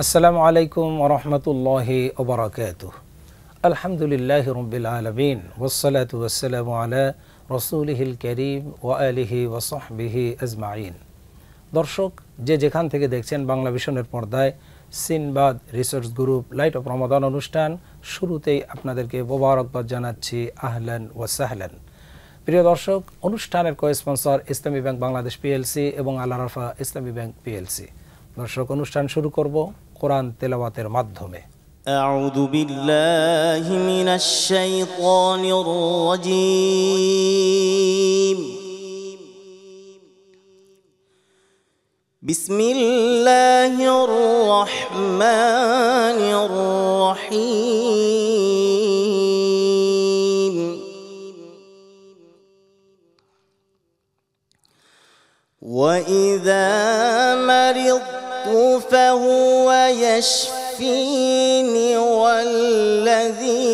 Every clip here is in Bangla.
আসসালামু আলাইকুম ওয়া রাহমাতুল্লাহি ওয়া বারাকাতুহু। আলহামদুলিল্লাহি রাব্বিল আলামিন ওয়াসসালাতু ওয়াসসালামু আলা রাসূলিহিল কারীম ওয়া আলিহি ওয়া সাহবিহি আজমাইন। দর্শক, যে যেখান থেকে দেখছেন বাংলা ভিশনের পর্দায় Sinbad research group light of Ramadan অনুষ্ঠান শুরুতেই আপনাদেরকে মোবারকবাদ জানাচ্ছি, আহলান ওয়া সাহলান। প্রিয় দর্শক, অনুষ্ঠানের কো-স্পন্সর ইসলামী ব্যাংক বাংলাদেশ পিএলসি এবং আল আরাফা ইসলামী ব্যাংক পিএলসি। দর্শক, অনুষ্ঠান শুরু করব কোরআন তেলাওয়াতের মাধ্যমে। আউযু বিল্লাহি মিনাশ শাইতানির রাজীম। বিসমিল্লাহির রহমানির রহিম। ওয়া ইযা মারিদতু ফাহুয়া يشفيني والذي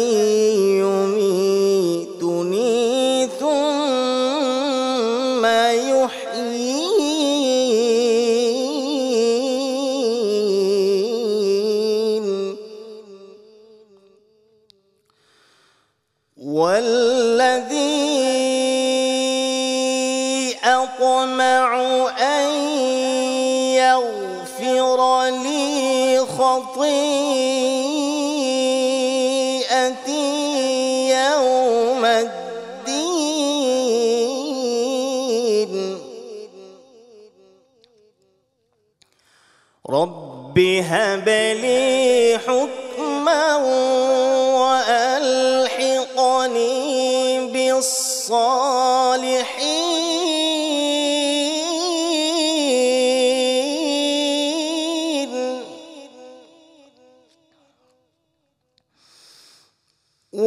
يميتني ثم يحيين والذي أطمع أن يغفر لي خطيئتي يوم الدين رب هب لي حكما وألحقني بالصالحين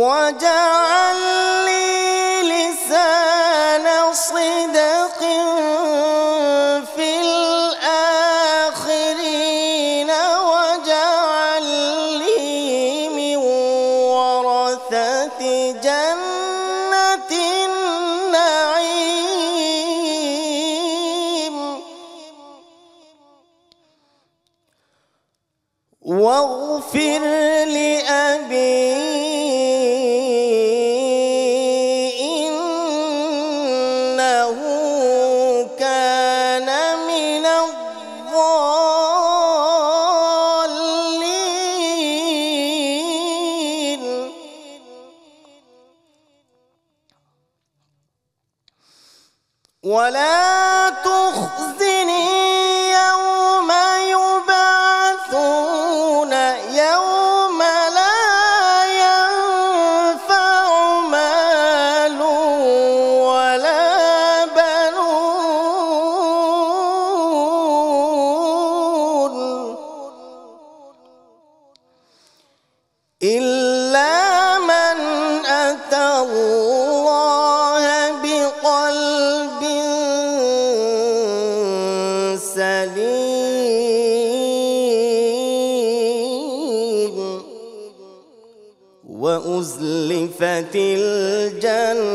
واجعل لي لسان صدق في الآخرين واجعلني من ورثة جنة النعيم واغفر لأبي ولا تخزني يوم يبعثون يوم لا ينفع مال ولا بنون إلا من أتى الله بقلب سليم وأزلفت الجنة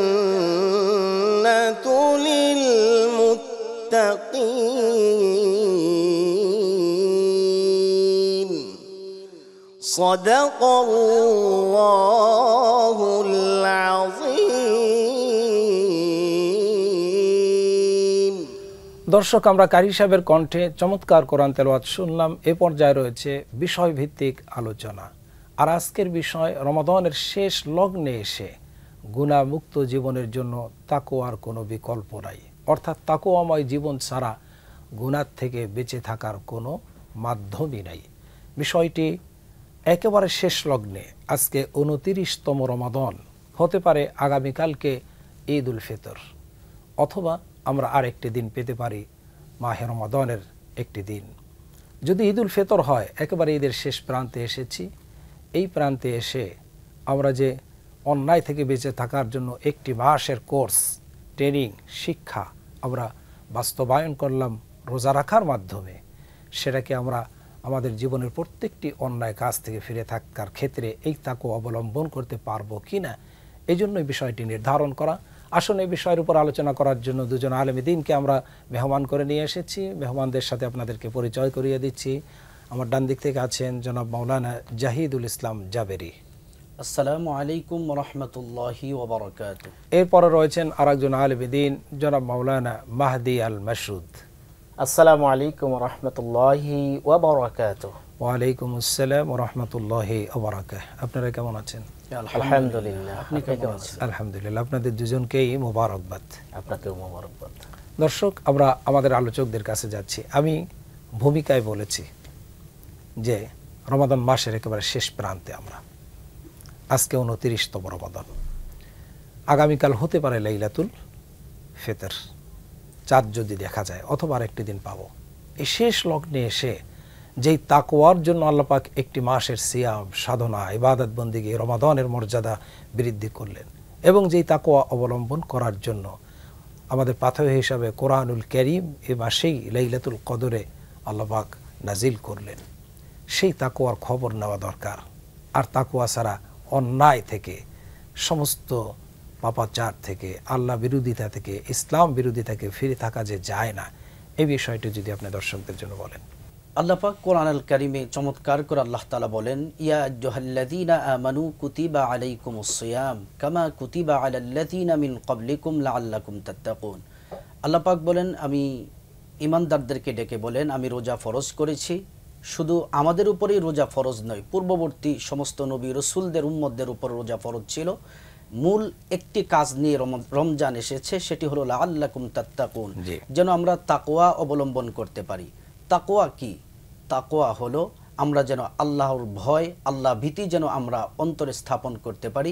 للمتقين صدق الله العظيم। দর্শক, আমরা কারি সাহেবের কণ্ঠে চমৎকার কোরআন তেলাওয়াত শুনলাম। এ পর্যায়ে রয়েছে বিষয়ভিত্তিক আলোচনা। আর আজকের বিষয়, রমাদানের শেষ লগ্নে এসে গুনাহমুক্ত জীবনের জন্য তাকওয়ার কোনো বিকল্প নাই, অর্থাৎ তাকওয়াময় জীবন ছাড়া গুনাহ থেকে বেঁচে থাকার কোনো মাধ্যমই নাই। বিষয়টি একেবারে শেষ লগ্নে। আজকে 29তম রমাদান, হতে পারে আগামীকালকে ঈদ উল ফিতর, অথবা আমরা আরেকটি দিন পেতে পারি মাহে রমাদানের একটি দিন। যদি ঈদ উল ফিতর হয়, একেবারে ঈদের শেষ প্রান্তে এসেছি। এই প্রান্তে এসে আমরা যে অন্যায় থেকে বেঁচে থাকার জন্য একটি মাসের কোর্স, ট্রেনিং, শিক্ষা আমরা বাস্তবায়ন করলাম রোজা রাখার মাধ্যমে, সেটাকে আমরা আমাদের জীবনের প্রত্যেকটি অন্যায় কাজ থেকে ফিরে থাকার ক্ষেত্রে এই তাকওয়া অবলম্বন করতে পারবো কিনা, এই জন্যই বিষয়টি নির্ধারণ করা। আসুন এই বিষয়ের উপর আলোচনা করার জন্য দুজন আলেম দ্বীনকে আমরা মেহমান করে নিয়ে এসেছি। মেহমানদের সাথে আপনাদেরকে পরিচয় করিয়ে দিচ্ছি। আমার ডান দিক থেকে আছেন জনাব মাওলানা জাহিদুল ইসলাম জাবেরি। আসসালামু আলাইকুম ওয়া রাহমাতুল্লাহি ওয়া বারাকাতুহু। এরপরে রয়েছেন আরেকজন আলেম দ্বীন জনাব মাওলানা মাহদি আল মাসউদ। আসসালামু আলাইকুম ওয়া রাহমাতুল্লাহি ওয়া বারাকাতুহু। ওয়া আলাইকুম আসসালাম ওয়া রাহমাতুল্লাহি ওয়া বারাকাতুহু। আপনারা কেমন আছেন? আলহামদুলিল্লাহ। আপনি কেমন আছেন? আলহামদুলিল্লাহ। আপনাদের দুজনকেই মোবারকবাদ। আপনাকেও মোবারকবাদ। দর্শক, আমরা আমাদের আলোচকদের কাছে যাচ্ছি। আমি ভূমিকায় বলেছি যে রমাদান মাসের একেবারে শেষ প্রান্তে আমরা, আজকে 29তম রমাদান, আগামীকাল হতে পারে লাইলাতুল ফিতর, চাঁদ যদি দেখা যায়, অথবা আরেকটি দিন পাবো। এই শেষ লগ্নে এসে যেই তাকওয়ার জন্য আল্লাহ পাক একটি মাসের সিয়াম, সাধনা, ইবাদত বন্দিগি, রমাদানের মর্যাদা বৃদ্ধি করলেন, এবং যেই তাকওয়া অবলম্বন করার জন্য আমাদের পাথেয় হিসাবে কোরআনুল কারীম এ মাসেই লাইলাতুল কদরে আল্লাহ পাক নাজিল করলেন, সেই তাকওয়ার খবর নেওয়া দরকার। আর তাকওয়া ছাড়া অন্যায় থেকে, সমস্ত পাপাচার থেকে, আল্লাহ বিরোধিতা থেকে, ইসলাম বিরোধিতা থেকে ফিরে থাকা যে যায় না, এই বিষয়টি যদি আপনি দর্শকদের জন্য বলেন। আল্লাহ পাক কোরআনুল কারীমে চমৎকার করে আল্লাহ তাআলা বলেন, ইয়া আইয়ুহাল্লাযীনা আমানু কুতিবা আলাইকুমুস সিয়াম কামা কুতিবা আলাল্লাযীনা মিন ক্বাবলিকুম লাআল্লাকুম তাত্তাকুন। আল্লাহ পাক বলেন, আমি ঈমানদারদেরকে ডেকে বলেন, আমি রোজা ফরজ করেছি। শুধু আমাদের উপরেই রোজা ফরজ নয়, পূর্ববর্তী সমস্ত নবী রাসূলদের উম্মতদের উপর রোজা ফরজ ছিল। মূল একটি কাজ নিয়ে রমজান এসেছে, সেটি হলো লাআল্লাকুম তাত্তাকুন, যেন আমরা তাকওয়া অবলম্বন করতে পারি। তাকওয়া কি? তাকওয়া হলো আমরা যেন আল্লাহর ভয়, আল্লাহ ভীতি যেন আমরা অন্তরে স্থাপন করতে পারি।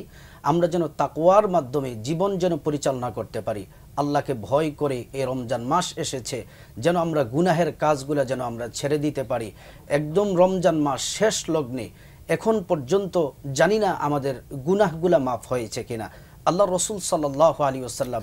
আমরা যেন তাকওয়ার মাধ্যমে জীবন যেন পরিচালনা করতে পারি। আল্লাহকে ভয় করে এই রমজান মাস এসেছে, যেন আমরা গুনাহের কাজগুলো যেন আমরা ছেড়ে দিতে পারি। একদম রমজান মাস শেষ লগ্নে এখন পর্যন্ত জানি না আমাদের গুনাহগুলা মাফ হয়েছে কিনা। আল্লাহ রসুল সাল্লাল্লাহু আলাইহি ওয়াসাল্লাম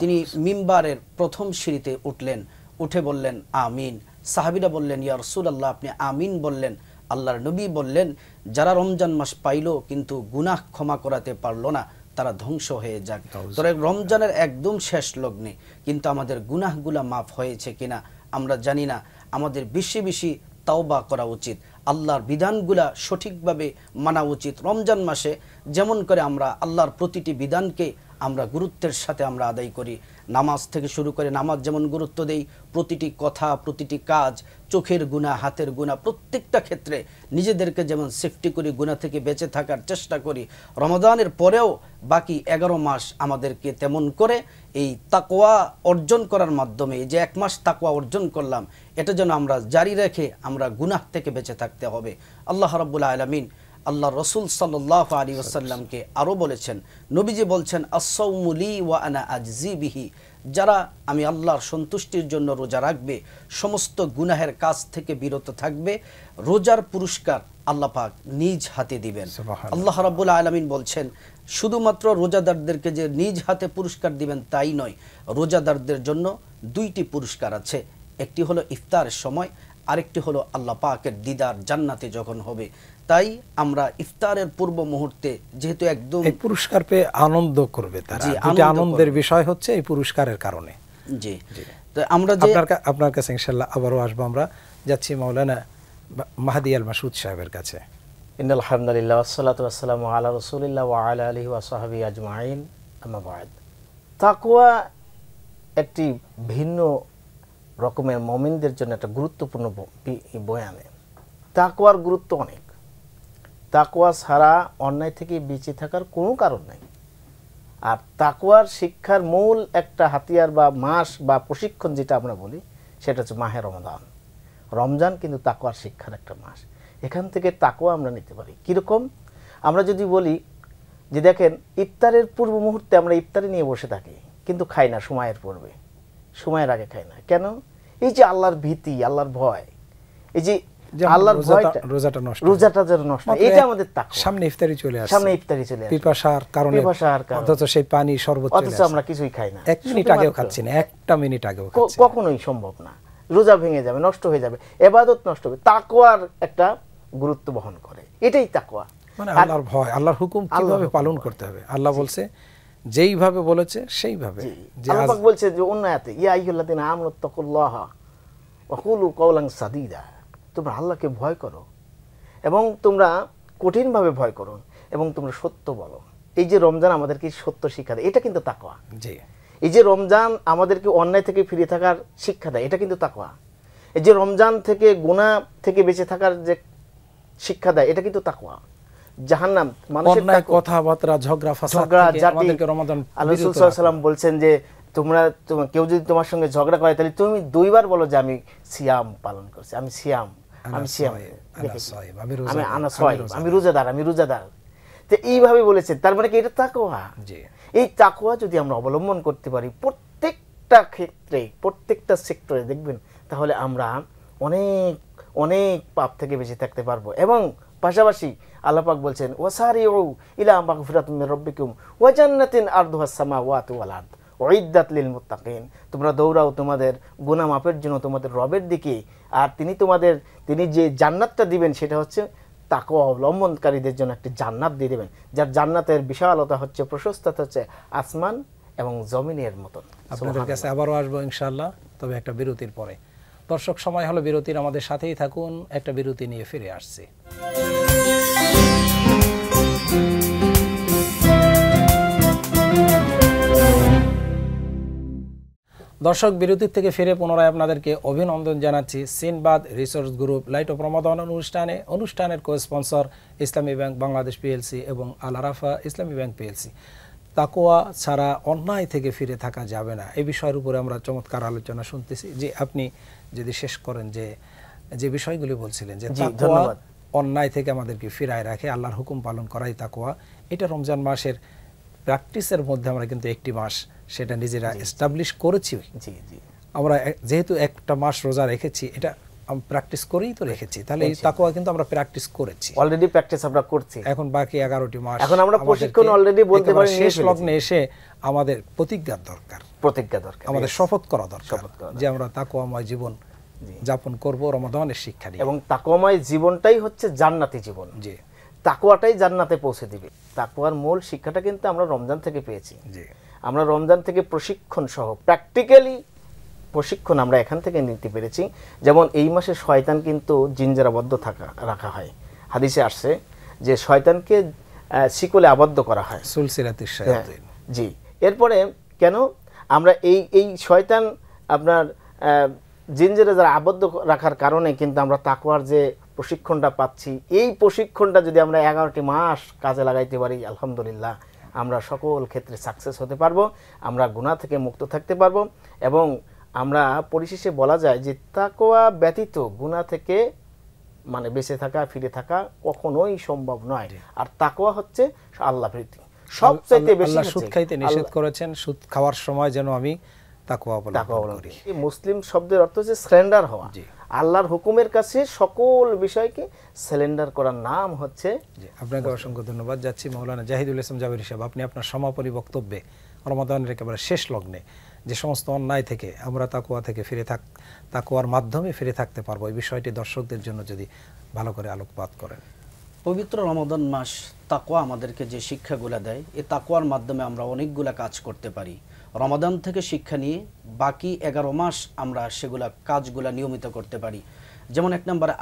তিনি মিম্বারের প্রথম সিঁড়িতে উঠলেন, উঠে বললেন আমিন। সাহাবীরা বললেন, ইয়া রাসূলুল্লাহ, আপনি আমিন বললেন। আল্লাহর নবী বললেন, যারা রমজান মাস পাইল কিন্তু গুনাহ ক্ষমা করাতে পারলো না, তারা ধ্বংস হয়ে যাক। তোর রমজানের একদম শেষ লগ্নে কিন্তু আমাদের গুনাহগুলা মাফ হয়েছে কিনা আমরা জানি না। আমাদের বেশি বেশি তাওবা করা উচিত, আল্লাহর বিধানগুলা সঠিকভাবে মানা উচিত। রমজান মাসে যেমন করে আমরা আল্লাহর প্রতিটি বিধানকে আমরা গুরুত্বের সাথে আমরা আদায় করি, নামাজ থেকে শুরু করে নামাজ যেমন গুরুত্ব দেই, প্রতিটি কথা, প্রতিটি কাজ, চোখের গুনাহ, হাতের গুনাহ, প্রত্যেকটা ক্ষেত্রে নিজেদেরকে যেমন সেফটি করি, গুনাহ থেকে বেঁচে থাকার চেষ্টা করি, রমাদানের পরেও বাকি 11 মাস আমাদেরকে তেমন করে এই তাকওয়া অর্জন করার মাধ্যমে, এই যে 1 মাস তাকওয়া অর্জন করলাম, এটা যেন আমরা জারি রেখে আমরা গুনাহ থেকে বেঁচে থাকতে হবে। আল্লাহ রাব্বুল আলামিন আল্লাহ রসুল সাল্লাল্লাহু আলাইহি ওয়াসাল্লামকে আরও বলেছেন, নবীজি বলছেন, আস-সাওমু লি ওয়া আনা আজজি বিহি, যারা আমি আল্লাহর সন্তুষ্টির জন্য রোজা রাখবে, সমস্ত গুনাহের কাজ থেকে বিরত থাকবে, রোজার পুরস্কার আল্লাহ পাক নিজ হাতে দিবেন। আল্লাহ রাব্বুল আলামিন বলছেন, শুধুমাত্র রোজাদারদেরকে যে নিজ হাতে পুরস্কার দিবেন তাই নয়, রোজাদারদের জন্য 2টি পুরস্কার আছে। একটি হলো ইফতারের সময়, আরেকটি হলো আল্লাহ পাকের দিদার জান্নাতে যখন হবে। তাই আমরা ইফতারের পূর্ব মুহূর্তে যেহেতু একদম এই পুরস্কার পেয়ে আনন্দ করবে তারা, এটা আনন্দের বিষয় হচ্ছে এই পুরস্কারের কারণে। জি, তো আমরা যে আপনার কাছে ইনশাআল্লাহ আবারও আসবো। আমরা যাচ্ছি মাওলানা মাহদি আল মাসউদ সাহেবের কাছে। ইন্নাল হামদুলিল্লাহ ওয়াসসালাতু ওয়াসসালামু আলা রাসূলিল্লাহ ওয়া আলা আলিহি ওয়া সাহবিহি আজমাইন, আম্মা বা'দ। তাকওয়া একটি ভিন্ন রকমের মুমিনদের জন্য একটা গুরুত্বপূর্ণ বয়ানে। তাকওয়ার গুরুত্ব অনেক। তাকওয়া ছাড়া অন্যায় থেকে বেঁচে থাকার কোনো কারণ নাই। আর তাকওয়ার শিক্ষার মূল একটা হাতিয়ার বা মাস বা প্রশিক্ষণ যেটা আমরা বলি, সেটা হচ্ছে মাহে রমজান। রমজান কিন্তু তাকওয়ার শিক্ষার একটা মাস। এখান থেকে তাকওয়া আমরা নিতে পারি। কীরকম? আমরা যদি বলি যে দেখেন, ইফতারের পূর্ব মুহূর্তে আমরা ইফতারি নিয়ে বসে থাকি, কিন্তু খাই না সময়ের পূর্বে, সময়ের আগে খাই না। কেন? এই যে আল্লাহর ভীতি, আল্লাহর ভয়, এই যে আল্লাহর ভয়টা, রোজাটা যেন নষ্ট, এটা আমাদের তাকওয়া। সামনে ইফতারি চলে আসে, সামনে ইফতারি চলে আসে, পিপাসার কারণে, অথচ সেই পানি শরবত চলে আসে, অথচ আমরা কিছুই খাই না, 1 মিনিট আগেও খাচ্ছি না, 1টা মিনিট আগেও খাচ্ছি না। কখনোই সম্ভব না। রোজা ভেঙে যাবে, নষ্ট হয়ে যাবে, ইবাদত নষ্ট হবে। তাকওয়ার একটা গুরুত্ব বহন করে, এটাই তাকওয়া। মানে আল্লাহর ভয়, আল্লাহর হুকুম কিভাবে পালন করতে হবে। আল্লাহ বলছে যেইভাবে বলেছে সেইভাবে। আল্লাহ পাক বলছে যে অন্য আয়াতে, ইয়া আইয়ুহাল্লাযীনা আমানুত্তাকুল্লাহা ওয়া কুলু কাওলান সাদীদা, তোমরা আল্লাহকে ভয় করো এবং তোমরা কঠিনভাবে ভয় করো এবং তোমরা সত্য বলো। এই যে রমজান আমাদেরকে সত্য শিক্ষা দেয়, এটা কিন্তু তাকওয়া। জি, এই যে রমজান আমাদেরকে অন্যায় থেকে ফিরে থাকার শিক্ষা দেয়, এটা কিন্তু তাকওয়া। এই যে রমজান থেকে গুনাহ থেকে বেঁচে থাকার যে শিক্ষা দেয়, এটা কিন্তু তাকওয়া। জাহান্নাম মানুষের অন্যায় কথাবার্তা, ঝগড়া ফাসাদ থেকে আমাদেরকে রমাদান আল্লাহ রাসূল সাল্লাল্লাহু আলাইহি ওয়াসাল্লাম বলছেন যে তোমরা কেউ যদি তোমার সঙ্গে ঝগড়া করে তাহলে তুমি 2 বার বলো যে আমি সিয়াম পালন করছি, আমি সিয়াম, আমি রোজাদার। তো এইভাবে বলেছেন, তার মানে কি এটা তাকওয়া। এই তাকওয়া যদি আমরা অবলম্বন করতে পারি প্রত্যেকটা ক্ষেত্রে, প্রত্যেকটা সেক্টরে, দেখবেন তাহলে আমরা অনেক অনেক পাপ থেকে বেঁচে থাকতে পারবো। এবং পাশাপাশি আল্লাহ পাক বলছেন ওয়াসারিউ ইলা মাগফিরাতিন মির রাব্বিকুম ওয়া জান্নাতিন আরদুহাস সামাওয়াতু ওয়াল আরদ উইদ্দাত লিল মুত্তাকিন। তোমরা দৌড়াও তোমাদের গুনাহ মাফের জন্য তোমাদের রবের দিকে, আর তিনি যে জান্নাতটা দিবেন সেটা হচ্ছে তাকওয়া অবলম্বনকারীদের জন্য একটি জান্নাত দিয়ে দেবেন, যার জান্নাতের বিশালতা হচ্ছে, প্রশস্ততা হচ্ছে আসমান এবং জমিনের মতন। আপনাদের কাছে আবারও আসবো ইনশাআল্লাহ, তবে একটা বিরতির পরে। দর্শক, সময় হলো বিরতির, আমাদের সাথেই থাকুন, একটা বিরতি নিয়ে ফিরে আসছি। দর্শক, বিরতির থেকে ফিরে পুনরায় আপনাদেরকে অভিনন্দন জানাচ্ছি। Sinbad resource group light of Ramadan অনুষ্ঠানের co sponsor Islami bank Bangladesh PLC এবং আল আরাফা ইসলামী ব্যাংক পিএলসি। তাকওয়া ছাড়া অন্যায় থেকে ফিরে থাকা যাবে না, এই বিষয়ের উপরে আমরা চমৎকার আলোচনা শুনতেছি। যে আপনি যদি শেষ করেন যে বিষয়গুলি বলছিলেন, যে তাকওয়া অন্যায় থেকে আমাদেরকে ফিরায় রাখে, আল্লাহর হুকুম পালন করাই তাকওয়া। এটা রমজান মাসের প্র্যাকটিসের মধ্যে আমরা কিন্তু একটি মাস সেটা নিজেরা এস্টাবলিশ করেছি। আমরা যেহেতু একটা মাস রোজা রেখেছি, এটা প্র্যাকটিস করেই তো রেখেছি, তাহলে এই তাকওয়া কিন্তু আমরা প্র্যাকটিস করেছি, অলরেডি প্র্যাকটিস আমরা করছি। এখন বাকি 11টি মাস, এখন আমরা প্রশিক্ষণ অলরেডি বলতে পারি শেষ লগ্নে এসে আমাদের প্রতিজ্ঞা দরকার, আমাদের শপথ করা দরকার যে আমরা তাকওয়াময় জীবন যাপন করব রমাদানের শিক্ষা নিয়ে। এবং তাকওয়াময় জীবনটাই হচ্ছে জান্নাতি জীবন। জি, তাকওয়াটাই জান্নাতে পৌঁছে দিবে। তাকওয়ার মূল শিক্ষাটা কিন্তু আমরা রমজান থেকে পেয়েছি। জি, আমরা রমজান থেকে প্রশিক্ষণ সহ প্র্যাকটিক্যালি প্রশিক্ষণ আমরা এখান থেকে নিতে পেরেছি। যেমন এই মাসে শয়তান কিন্তু জিনজারাবদ্ধ রাখা হয়, হাদিসে আসছে যে শয়তানকে শিকলে আবদ্ধ করা হয়, সুলসিলাতুশ শায়াতিন। জি, এরপরে কেন আমরা এই শয়তান আপনার জিনজারা যারা আবদ্ধ রাখার কারণে কিন্তু আমরা তাকওয়ার যে প্রশিক্ষণটা পাচ্ছি, এই প্রশিক্ষণটা যদি আমরা 11টি মাস কাজে লাগাইতে পারি, আলহামদুলিল্লাহ আমরা সকল ক্ষেত্রে সাকসেস হতে পারবো, আমরা গুনাহ থেকে মুক্ত থাকতে পারবো। এবং আমরা পরিশেষে বলা যায় যে তাকওয়া ব্যতীত গুনাহ থেকে মানে বেঁচে থাকা, ফিরে থাকা কখনোই সম্ভব নয়। আর তাকওয়া হচ্ছে আল্লাহ ভীতি। সবচেয়ে বেশি আল্লাহ সুদ খাইতে নিষেধ করেছেন, সুদ খাওয়ার সময় যেন আমি তাকওয়া অবলম্বন করি। মুসলিম শব্দের অর্থ হচ্ছে সারেন্ডার হওয়া, আল্লাহর হুকুমের কাছে সকল বিষয়কে সারেন্ডার করার নাম হচ্ছে। আপনাকে অসংখ্য ধন্যবাদ যাচ্ছি মাওলানা জাহিদুল ইসলাম জাবেরী সাহেব। আপনি আপনার সমাপনী বক্তব্যে রমাদানের একেবারে শেষ লগ্নে যে সমস্ত অন্যায় থেকে আমরা তাকওয়া থেকে তাকওয়ার মাধ্যমে ফিরে থাকতে পারবো, এই বিষয়টি দর্শকদের জন্য যদি ভালো করে আলোকপাত করেন। পবিত্র রমাদান মাস তাকওয়া আমাদেরকে যে শিক্ষাগুলো দেয়, এই তাকওয়ার মাধ্যমে আমরা অনেকগুলা কাজ করতে পারি। রমাদান থেকে শিক্ষা নিয়ে বাকি 11 মাস আমরা সেগুলা কাজগুলা নিয়মিত করতে পারি। যেমন 1 নম্বরে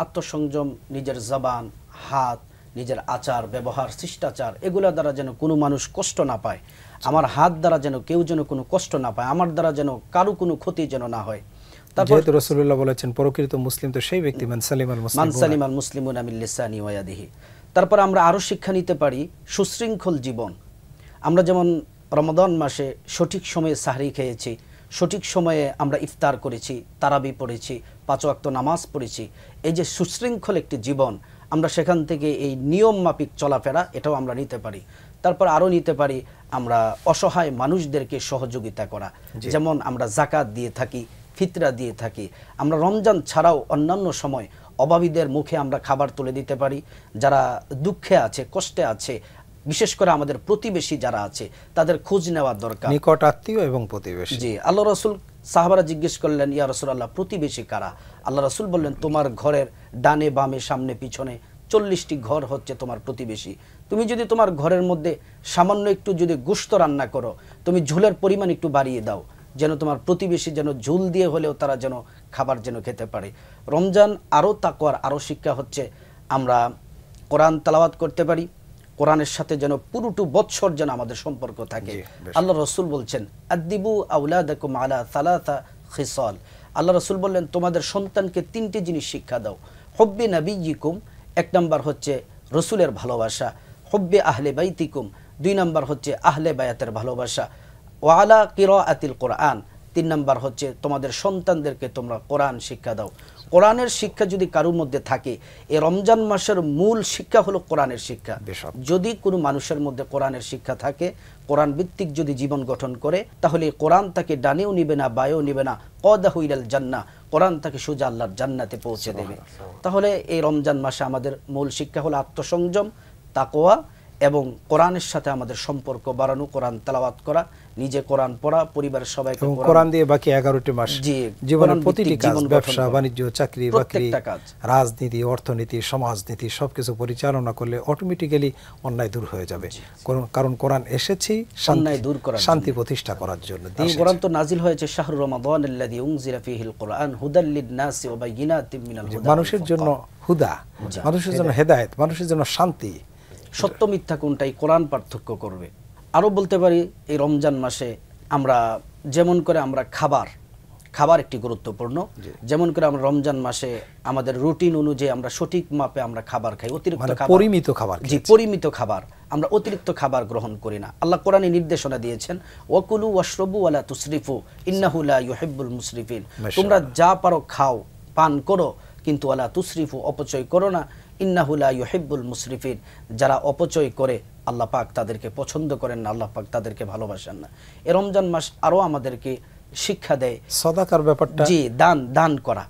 আত্মসংযম, নিজের জবান, হাত, নিজের আচার ব্যবহার, শিষ্টাচার, এগুলা দ্বারা যেন কোনো মানুষ কষ্ট না পায়। আমার হাত দ্বারা যেন কেউ যেন কোনো কষ্ট না পায়, আমার দ্বারা যেন কারো কোনো ক্ষতি যেন না হয়। যেহেতু রাসূলুল্লাহ বলেছেন প্রকৃত মুসলিম তো সেই ব্যক্তি মান সালিমাল মুসলিমুনা মিন লিসানি ওয়া ইয়াদিহি। তারপর আমরা আরো শিক্ষা নিতে পারি সুশৃঙ্খল জীবন। আমরা যেমন রমাদান মাসে সঠিক সময়ে সাহরি খেয়েছি, সঠিক সময়ে আমরা ইফতার করেছি, তারাবি পড়েছি, 5 ওয়াক্ত নামাজ পড়েছি, এই যে সুশৃঙ্খল একটি জীবন, আমরা সেখান থেকে এই নিয়ম মাফিক চলাফেরা এটাও আমরা নিতে পারি। তারপর আরও নিতে পারি আমরা অসহায় মানুষদেরকে সহযোগিতা করা, যেমন আমরা যাকাত দিয়ে থাকি, ফিতরা দিয়ে থাকি। আমরা রমজান ছাড়াও অন্যান্য সময় অভাবীদের মুখে আমরা খাবার তুলে দিতে পারি, যারা দুঃখে আছে, কষ্টে আছে, বিশেষ করে আমাদের প্রতিবেশী যারা আছে তাদের খোঁজ নেওয়া দরকার, নিকট আত্মীয় এবং প্রতিবেশী। জি, আল্লাহ রাসূল সাহাবারা জিজ্ঞেস করলেন, ইয়া রাসূলুল্লাহ প্রতিবেশী কারা? আল্লাহ রাসূল বললেন, তোমার ঘরের ডানে বামে সামনে পিছনে 40টি ঘর হচ্ছে তোমার প্রতিবেশী। তুমি যদি তোমার ঘরের মধ্যে সামান্য একটু যদি গোশত রান্না করো, তুমি ঝোলের পরিমাণ একটু বাড়িয়ে দাও, যেন তোমার প্রতিবেশী যেন ঝুল দিয়ে হলেও তারা যেন খাবার যেন খেতে পারে। রমজান আরও তাকওয়ার আরও শিক্ষা হচ্ছে আমরা কোরআন তেলাওয়াত করতে পারি, কোরআনের সাথে যেন পুরোটু বৎসর যেন আমাদের সম্পর্ক থাকে। আল্লাহ রসুল বলছেন আদ্দিবু আউলাদাকুম আলা সালাসা খিসাল, আল্লাহ রসুল বললেন তোমাদের সন্তানকে 3টি জিনিস শিক্ষা দাও। হুব্বি নাবিয়্যিকুম, 1 নাম্বার হচ্ছে রসুলের ভালোবাসা, হুব্বি আহলে বাইতিকুম, 2 নাম্বার হচ্ছে আহলে বায়াতের ভালোবাসা, ওয়া আলা কিরাআতিল কোরআন, 3 নাম্বার হচ্ছে তোমাদের সন্তানদেরকে তোমরা কোরআন শিক্ষা দাও। কোরআনের শিক্ষা যদি কারোর মধ্যে থাকে, এই রমজান মাসের মূল শিক্ষা হলো কোরআনের শিক্ষা। যদি কোনো মানুষের মধ্যে কোরআনের শিক্ষা থাকে, কোরআন ভিত্তিক যদি জীবন গঠন করে, তাহলে কোরআন তাকে ডানেও নিবে না বায়েও নিবে না, কদাহু ইলাল জান্নাহ, কোরআন তাকে সোজা আল্লাহর জান্নাতে পৌঁছে দেবে। তাহলে এই রমজান মাসে আমাদের মূল শিক্ষা হলো আত্মসংযম, তাকওয়া এবং কোরআনের সাথে আমাদের সম্পর্ক বাড়ানো, কোরআন তেলাওয়াত করা, নিজে কোরআন পড়া, পরিবারের সবাইকে কোরআন দিয়ে বাকি 11টি মাস জীবনের প্রতিটি কাজ, ব্যবসা বাণিজ্য, চাকরি বাকরি, রাজনীতি, অর্থনীতি, সমাজনীতি সবকিছু পরিচালনা করলে অটোমেটিক্যালি অন্যায় দূর হয়ে যাবে। কারণ কোরআন এসেছে অন্যায় দূর করার, শান্তি প্রতিষ্ঠা করার জন্য। কোরআন তো নাজিল হয়েছে শাহরু রমাদানিল্লাযী উনজিলা ফীহিল কুরআন হুদাল লিন-নাসি ওয়া বায়িনাতিম মিনাল হুদা, মানুষের জন্য হুদা, মানুষের জন্য হেদায়েত, মানুষের জন্য শান্তি। সত্য মিথ্যা কোনটাই কোরআন পার্থক্য করবে। আরও বলতে পারি এই রমজান মাসে আমরা যেমন করে আমরা খাবার একটি গুরুত্বপূর্ণ, যেমন করে আমরা রমজান মাসে আমাদের রুটিন অনুযায়ী আমরা সঠিক মাপে আমরা খাবার খাই, অতিরিক্ত খাবার, পরিমিত খাবার, জি পরিমিত খাবার, আমরা অতিরিক্ত খাবার গ্রহণ করি না। আল্লাহ কোরআনে নির্দেশনা দিয়েছেন ওয়াকুলু ওয়াশরাবু ওয়ালা তুসরিফু ইন্নাহু লা ইউহিব্বুল মুসরিফিন, তোমরা যা পারো খাও পান করো, কিন্তু ওয়ালা তুসরিফু অপচয় করো না, ইন্নাহু লা ইউহিব্বুল মুসরিফিন, যারা অপচয় করে আল্লাহ পাক তাদেরকে পছন্দ করেন না, আল্লাহ পাক তাদেরকে ভালোবাসেন না। এই রমজান মাস আরো আমাদেরকে শিক্ষা দেয় সাদাকার ব্যাপারটা, জি দান করা,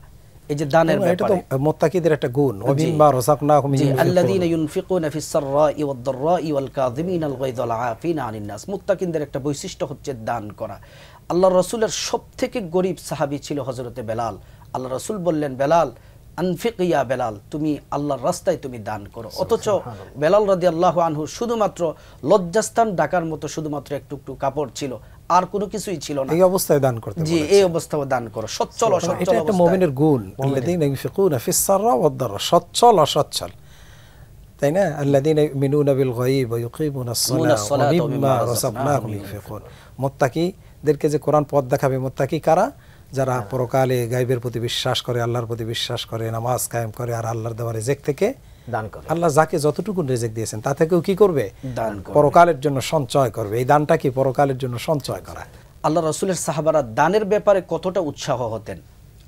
এই যে দানের ব্যাপারে এটা তো মুত্তাকিদের একটা গুণ, ওয়ামিম্মা রাযাকনাহুম ইউনফিকুন, আল্লাযীনা ইউনফিকুনা ফিস সাররাই ওয়াদ দাররাই ওয়াল কাযিমিনাল গায়যা ওয়াল আফিনা আনিন নাস। মুত্তাকিনদের একটা বৈশিষ্ট্য হচ্ছে দান করা। আল্লাহর রাসূলের সবথেকে গরীব সাহাবী ছিল হযরতে বেলাল। আল্লাহ রাসূল বললেন, বেলাল আনফিক ইয়া বেলাল, তুমি আল্লাহর রাস্তায় তুমি দান করো। অথচ বেলাল রাদিয়াল্লাহু আনহু শুধুমাত্র লজ্জাস্থান ঢাকার মতো শুধুমাত্র একটু কাপড় ছিল, আর কোনো কিছুই ছিল না। এই অবস্থায় দান করতে জি, এই অবস্থায় দান করো, সচ্ছল অসচ্ছল। এটা একটা মুমিনের গুণ, আল্লাযীনা ইউনফিকুনা ফিস সাররা ওয়াদ দাররা, সচ্ছল অসচ্ছল, তাই না? আল্লাযীনা ইউমিনুনা বিল গায়ব ওয়া ইউকিমুনাস সালাহ ওয়া মিম্মা রাযাকনাহুম ইউনফিকুন। মুত্তাকিদেরকে যে কোরআন পথ দেখাবে, মুত্তাকি কারা? যারা পরকালে গায়বের প্রতি বিশ্বাস করে, আল্লাহর প্রতি বিশ্বাস করে, নামাজ কায়েম করে, আর আল্লাহর দেওয়া রিজিক থেকে দান করে। আল্লাহ যাকে যতটুকু রিজিক দিয়েছেন তা থেকেও কি করবে? দান করবে, পরকালের জন্য সঞ্চয় করবে। এই দানটা কি? পরকালের জন্য সঞ্চয় করা। আল্লাহ রাসূলের সাহাবারা দানের ব্যাপারে কতটা উৎসাহ হতেন।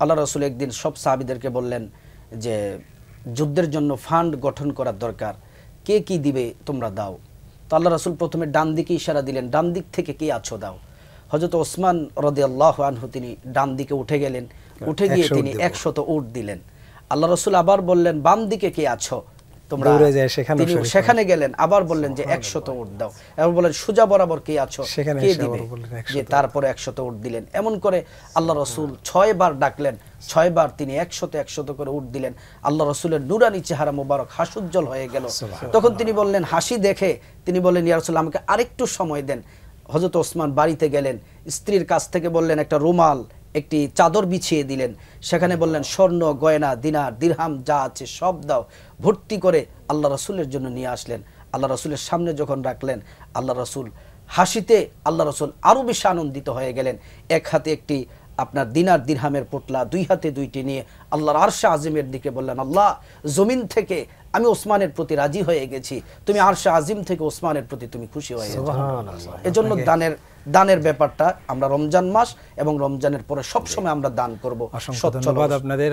আল্লাহ রাসূল একদিন সব সাহাবীদেরকে বললেন যে যুদ্ধের জন্য ফান্ড গঠন করার দরকার, কে কি দিবে তোমরা দাও। তো আল্লাহ রাসূল প্রথমে ডান দিকে ইশারা দিলেন, ডান দিক থেকে কে আছো দাও। হযরত ওসমান রাদিয়াল্লাহু আনহু তিনি ডান দিকে উঠে গেলেন, উঠে গিয়ে তিনি 100 উট দিলেন। আল্লাহ রাসূল আবার বললেন, বাম দিকে কে আছো তোমরা, তিনি সেখানে গেলেন, আবার বললেন যে 100 উট দাও। এবার বললেন সোজা বরাবর কে আছো, কে দিবে, যে তারপরে 100 উট দিলেন। এমন করে আল্লাহ রাসূল 6 বার ডাকলেন, 6 বার তিনি 100 করে উট দিলেন। আল্লাহ রাসূলের নূরানী চেহারা মোবারক হাস্যোজ্জ্বল হয়ে গেল। তখন তিনি বললেন, হাসি দেখে তিনি বললেন, ইয়া রাসূল আমাকে আরেকটু সময় দেন। হযরত ওসমান বাড়িতে গেলেন, স্ত্রীর কাছ থেকে বললেন একটা রুমাল, একটি চাদর বিছিয়ে দিলেন, সেখানে বললেন স্বর্ণ গয়না দিনার দিরহাম যা আছে সব দাও, ভর্তি করে আল্লাহ রাসূলের জন্য নিয়ে আসলেন। আল্লাহ রাসূলের সামনে যখন রাখলেন, আল্লাহ রাসূল হাসিতে আল্লাহ রাসূল আরো বেশি আনন্দিত হয়ে গেলেন। এক হাতে একটি আপনার দিনার দিরহামের পোটলা, 2 হাতে 2টি নিয়ে আল্লাহর আরশে আজিমের দিকে বললেন, আল্লাহ জমিন থেকে আমি ওসমানের প্রতি রাজি হয়ে গেছি, তুমি আরশে আজিম থেকে ওসমানের প্রতি তুমি খুশি হয়ে গেছো। এজন্য দানের ব্যাপারটা আমরা রমজান মাস এবং রমজানের পরে সব সময় আমরা দান করব। ধন্যবাদ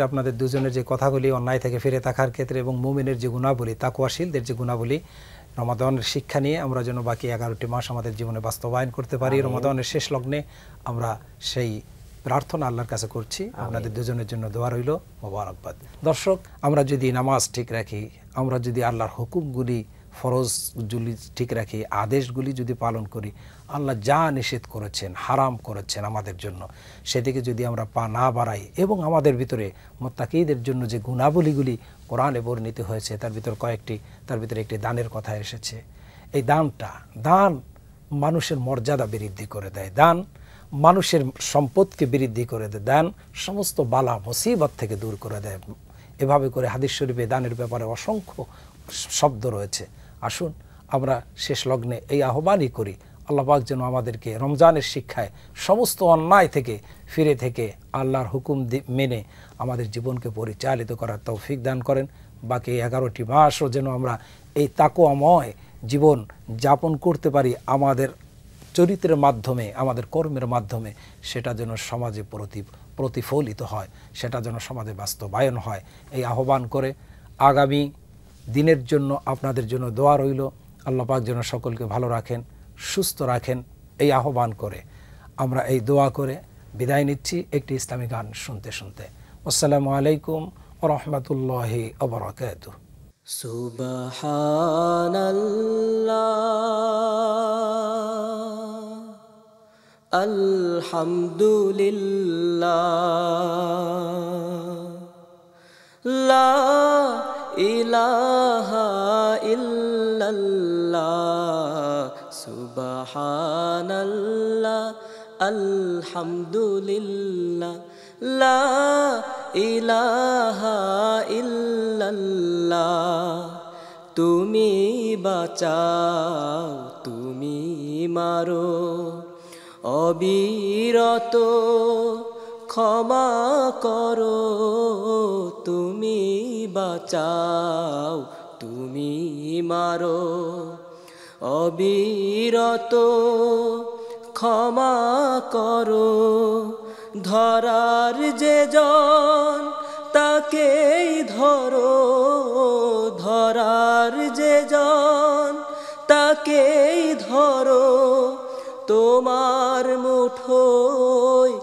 আপনাদের দুজনের যে কথাগুলি অন্যায় থেকে ফিরে থাকার ক্ষেত্রে এবং মুমিনের যে গুণাবলী, তাকওয়াশীলদের যে গুণাবলী, রমাদানের শিক্ষা নিয়ে আমরা যেন বাকি 11টি মাস আমাদের জীবনে বাস্তবায়ন করতে পারি। রমাদানের শেষ লগ্নে আমরা সেই প্রার্থনা আল্লাহর কাছে করছি। আপনাদের দুজনের জন্য দোয়া রইল, মোবারকবাদ। দর্শক, আমরা যদি নামাজ ঠিক রাখি, আমরা যদি আল্লাহর হুকুমগুলি ফরজগুলি ঠিক রাখি, আদেশগুলি যদি পালন করি, আল্লাহ যা নিষেধ করেছেন, হারাম করেছেন আমাদের জন্য, সেদিকে যদি আমরা পা না বাড়াই এবং আমাদের ভিতরে মুত্তাকিদের জন্য যে গুণাবলীগুলি কোরআনে বর্ণিত হয়েছে তার ভিতরে একটি দানের কথা এসেছে। এই দান মানুষের মর্যাদা বৃদ্ধি করে দেয়। দান মানুষের সম্পদকে বৃদ্ধি করে দেন, সমস্ত বালা মুসিবত থেকে দূর করে দেয়। এভাবে করে হাদিস শরীফে দানের ব্যাপারে অসংখ্য শব্দ রয়েছে। আসুন আমরা শেষ লগ্নে এই আহ্বানই করি, আল্লাহ পাক যেন আমাদেরকে রমজানের শিক্ষায় সমস্ত অন্যায় থেকে ফিরে থেকে আল্লাহর হুকুম মেনে আমাদের জীবনকে পরিচালিত করার তৌফিক দান করেন। বাকি 11টি মাসও যেন আমরা এই তাকওয়াময় জীবন যাপন করতে পারি, আমাদের চরিত্রের মাধ্যমে, আমাদের কর্মের মাধ্যমে, সেটা যেন সমাজে প্রতিফলিত হয়, সেটা যেন সমাজে বাস্তবায়ন হয়। এই আহ্বান করে আগামী দিনের জন্য আপনাদের জন্য দোয়া রইল। আল্লাহ পাক যেন সকলকে ভালো রাখেন, সুস্থ রাখেন, এই আহ্বান করে আমরা এই দোয়া করে বিদায় নিচ্ছি একটি ইসলামী গান শুনতে শুনতে। আসসালামু আলাইকুম ওয়া রাহমাতুল্লাহি ওয়া বারাকাতুহু। সুবহানাল্লাহ, আলহামদুলিল্লাহ, লা ইলাহা ইল্লাল্লাহ, সুবহানাল্লাহ, আলহামদুলিল্লাহ, লা ইলাহা ইল্লাল্লাহ। তুমি বাঁচাও, তুমি মারো, অবিরত ক্ষমা করো। তুমি বাঁচাও, তুমি মারো, অবিরত ক্ষমা করো। ধরার যে জন তাকেই ধরো, ধরার যে জন তাকেই ধরো। তোমার মুঠোয়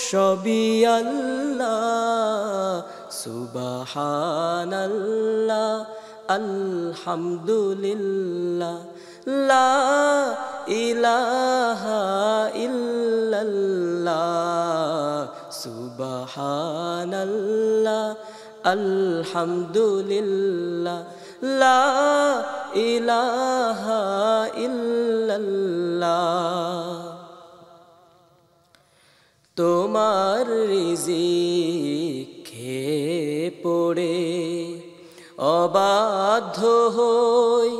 সবই আল্লাহ, সুবহানাল্লাহ, আলহামদুলিল্লাহ, লা ইলাহা ইল্লাল্লাহ, সুবহানাল্লাহ, আলহামদুলিল্লাহ, লা ইলাহা ইল্লাল্লাহ। তোমার রিজিক খেয়ে পড়ে অবাধ্য হই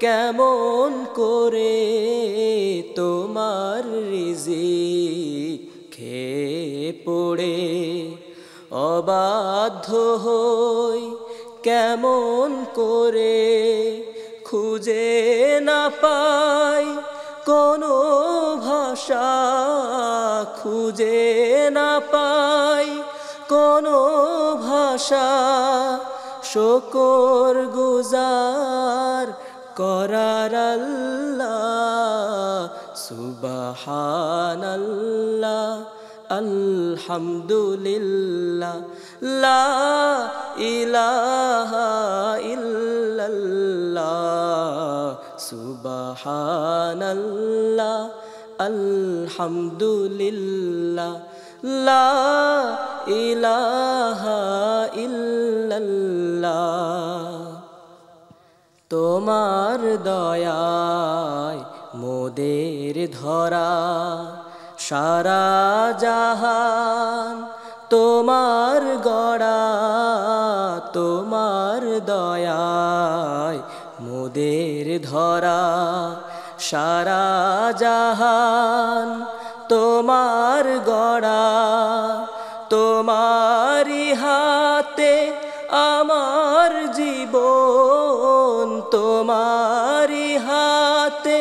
কেমন করে। তোমার রিজিক খেয়ে পড়ে অবাধ্য হই কেমন করে। খুঁজে না পাই কোনো ভাষা, খুঁজে না পাই কোনো ভাষা। শুকর গুজার করার আল্লাহ, সুবহানাল্লাহ, আলহামদুলিল্লাহ, লা ইলাহা ইল্লাল্লাহ, সুবহানাল্লাহ, আলহামদুলিল্লাহ, লা ইলাহা ইল্লাল্লাহ। তোমার দয়ায় মোদের ধরা সারা জাহান তোমার গড়া। তোমার দয়ায় মোদের ধরা সারা জাহান তোমার গড়া। তোমারি হাতে আমার জীবন, তোমারি হাতে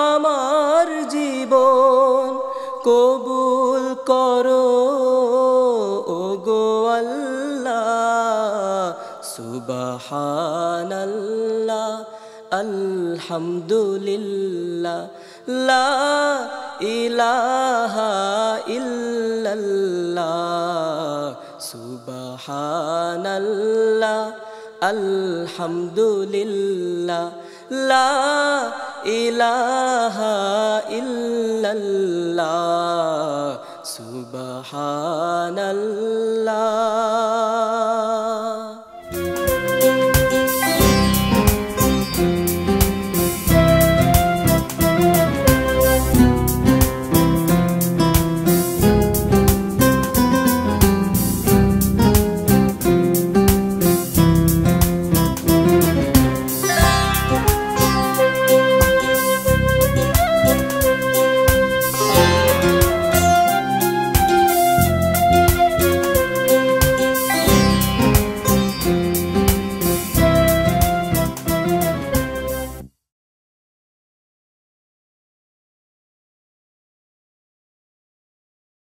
আমার জীবন। কবুল করো ওগো আল্লাহ, সুবহানাল্লাহ, আলহামদুলিল্লাহ, লা ইলাহা ইল্লাল্লাহ, সুবহানাল্লাহ, আলহামদুলিল্লাহ, লা ইলাহা ইল্লাল্লাহ, সুবহানাল্লাহ।